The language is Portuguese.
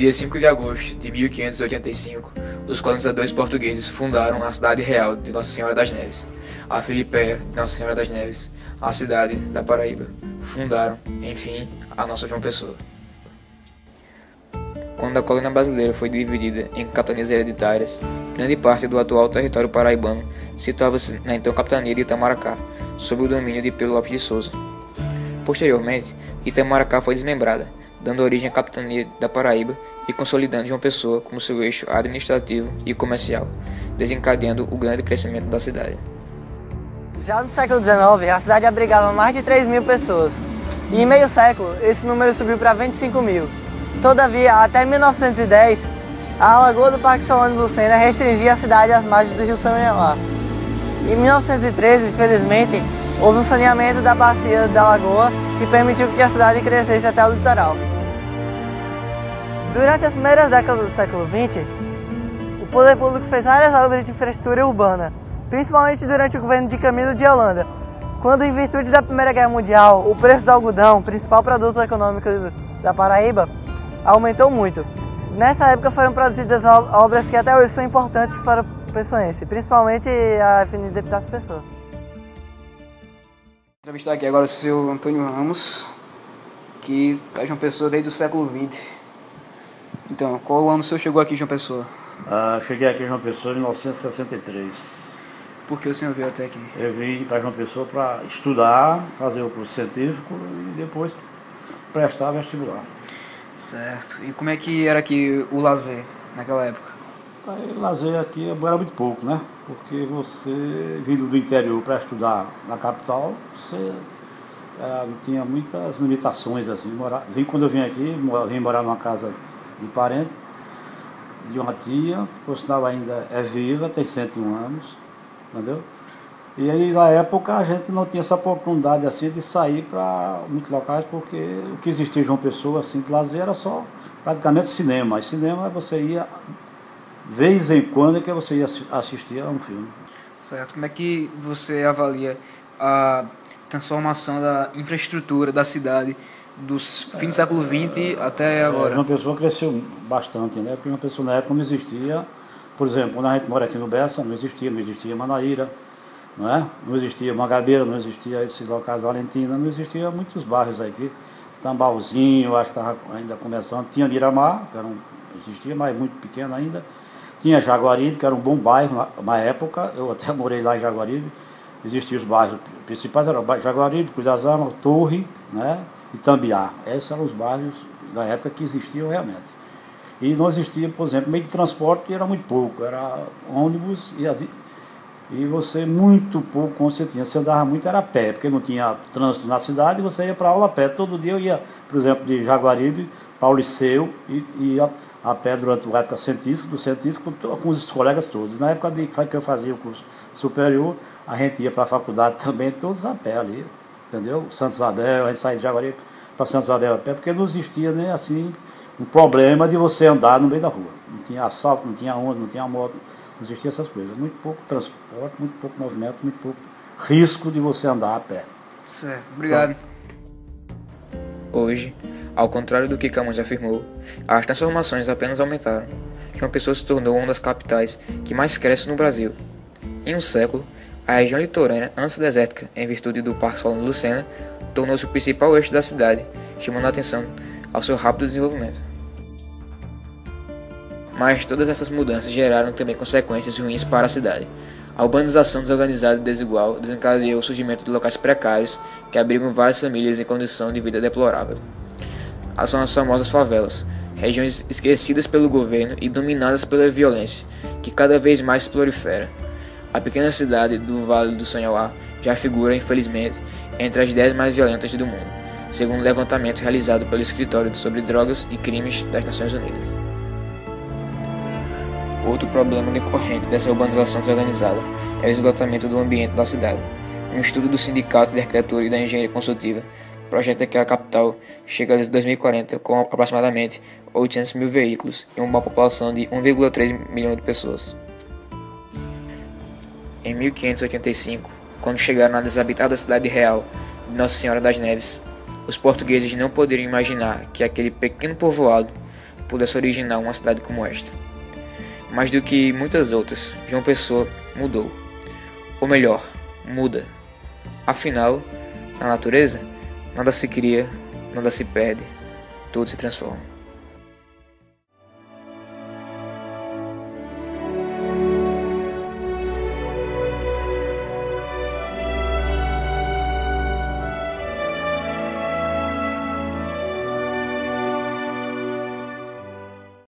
dia 5 de agosto de 1585, os colonizadores portugueses fundaram a cidade real de Nossa Senhora das Neves, a Filipéia de Nossa Senhora das Neves, a cidade da Paraíba. Fundaram, enfim, a nossa João Pessoa. Quando a colônia brasileira foi dividida em capitanias hereditárias, grande parte do atual território paraibano situava-se na então capitania de Itamaracá, sob o domínio de Pedro Lopes de Souza. Posteriormente, Itamaracá foi desmembrada, dando origem à capitania da Paraíba e consolidando João Pessoa como seu eixo administrativo e comercial, desencadeando o grande crescimento da cidade. Já no século XIX, a cidade abrigava mais de 3.000 pessoas, e em meio século esse número subiu para 25.000. Todavia, até 1910, a Lagoa do Parque Solano Lucena restringia a cidade às margens do rio Sanhoá. Em 1913, felizmente, houve um saneamento da bacia da lagoa que permitiu que a cidade crescesse até o litoral. Durante as primeiras décadas do século XX, o poder público fez várias obras de infraestrutura urbana, principalmente durante o governo de Camilo de Holanda, quando, em virtude da Primeira Guerra Mundial, o preço do algodão, principal produto econômico da Paraíba, aumentou muito. Nessa época foram produzidas obras que até hoje são importantes para o pessoense, principalmente a Avenida Epitácio Pessoa. Vou entrevistar aqui agora o seu Antônio Ramos, que é João Pessoa desde o século XX. Então, qual ano o senhor chegou aqui em João Pessoa? Cheguei aqui em João Pessoa em 1963. Por que o senhor veio até aqui? Eu vim para João Pessoa para estudar, fazer o curso científico e depois prestar vestibular. Certo. E como é que era aqui o lazer naquela época? O lazer aqui era muito pouco, né? Porque você, vindo do interior para estudar na capital, você tinha muitas limitações, assim. Quando eu vim aqui, vim morar numa casa de parente, de uma tia, que por sinal ainda é viva, tem 101 anos, entendeu? E aí, na época, a gente não tinha essa oportunidade assim de sair para muitos locais, porque o que existia em João Pessoa assim, de lazer era só praticamente cinema. E cinema você ia, vez em quando, que você ia assistir a um filme. Certo. Como é que você avalia a transformação da infraestrutura da cidade dos fins do século XX até agora? João Pessoa cresceu bastante, né? Porque João Pessoa na época não existia, por exemplo, quando a gente mora aqui no Bessa, não existia Manaíra. Não existia Mangabeira, não existia esse local de Valentina, não existia muitos bairros aqui. Tambauzinho, acho que estava ainda começando. Tinha Miramar, que existia, mas muito pequeno ainda. Tinha Jaguaribe, que era um bom bairro na época, eu até morei lá em Jaguaribe. Existiam os bairros principais, eram Jaguaribe, Cruz das Almas, Torre, né, e Tambiá. Esses eram os bairros da época que existiam realmente. E não existia, por exemplo, meio de transporte era muito pouco, era ônibus e você muito pouco, como você tinha, você andava muito, era a pé, porque não tinha trânsito na cidade e você ia para aula a pé. Todo dia eu ia, por exemplo, de Jaguaribe para o liceu e ia a pé durante a época do científico com os colegas todos. Na época que eu fazia o curso superior, a gente ia para a faculdade também, todos a pé ali, entendeu? Santa Isabel, a gente saía de Jaguaribe para Santa Isabel a pé, porque não existia nem assim um problema de você andar no meio da rua. Não tinha assalto, não tinha ônibus, não tinha moto. Não existia essas coisas. Muito pouco transporte, muito pouco movimento, muito pouco risco de você andar a pé. Certo, obrigado. Hoje, ao contrário do que Camões afirmou, as transformações apenas aumentaram. João Pessoa se tornou uma das capitais que mais cresce no Brasil. Em um século, a região litorânea, antes desértica, em virtude do Parque Solano Lucena, tornou-se o principal eixo da cidade, chamando a atenção ao seu rápido desenvolvimento. Mas todas essas mudanças geraram também consequências ruins para a cidade. A urbanização desorganizada e desigual desencadeou o surgimento de locais precários que abrigam várias famílias em condição de vida deplorável. São as famosas favelas, regiões esquecidas pelo governo e dominadas pela violência, que cada vez mais se prolifera. A pequena cidade do Vale do Sanhoá já figura, infelizmente, entre as 10 mais violentas do mundo, segundo um levantamento realizado pelo Escritório sobre Drogas e Crimes das Nações Unidas. Outro problema decorrente dessa urbanização desorganizada é o esgotamento do ambiente da cidade. Um estudo do Sindicato de Arquitetura e da Engenharia Consultiva projeta que a capital chega a 2040 com aproximadamente 800 mil veículos e uma população de 1,3 milhão de pessoas. Em 1585, quando chegaram na desabitada cidade real de Nossa Senhora das Neves, os portugueses não poderiam imaginar que aquele pequeno povoado, pudesse originar uma cidade como esta. Mais do que muitas outras, João Pessoa mudou. Ou melhor, muda. Afinal, na natureza, nada se cria, nada se perde, tudo se transforma.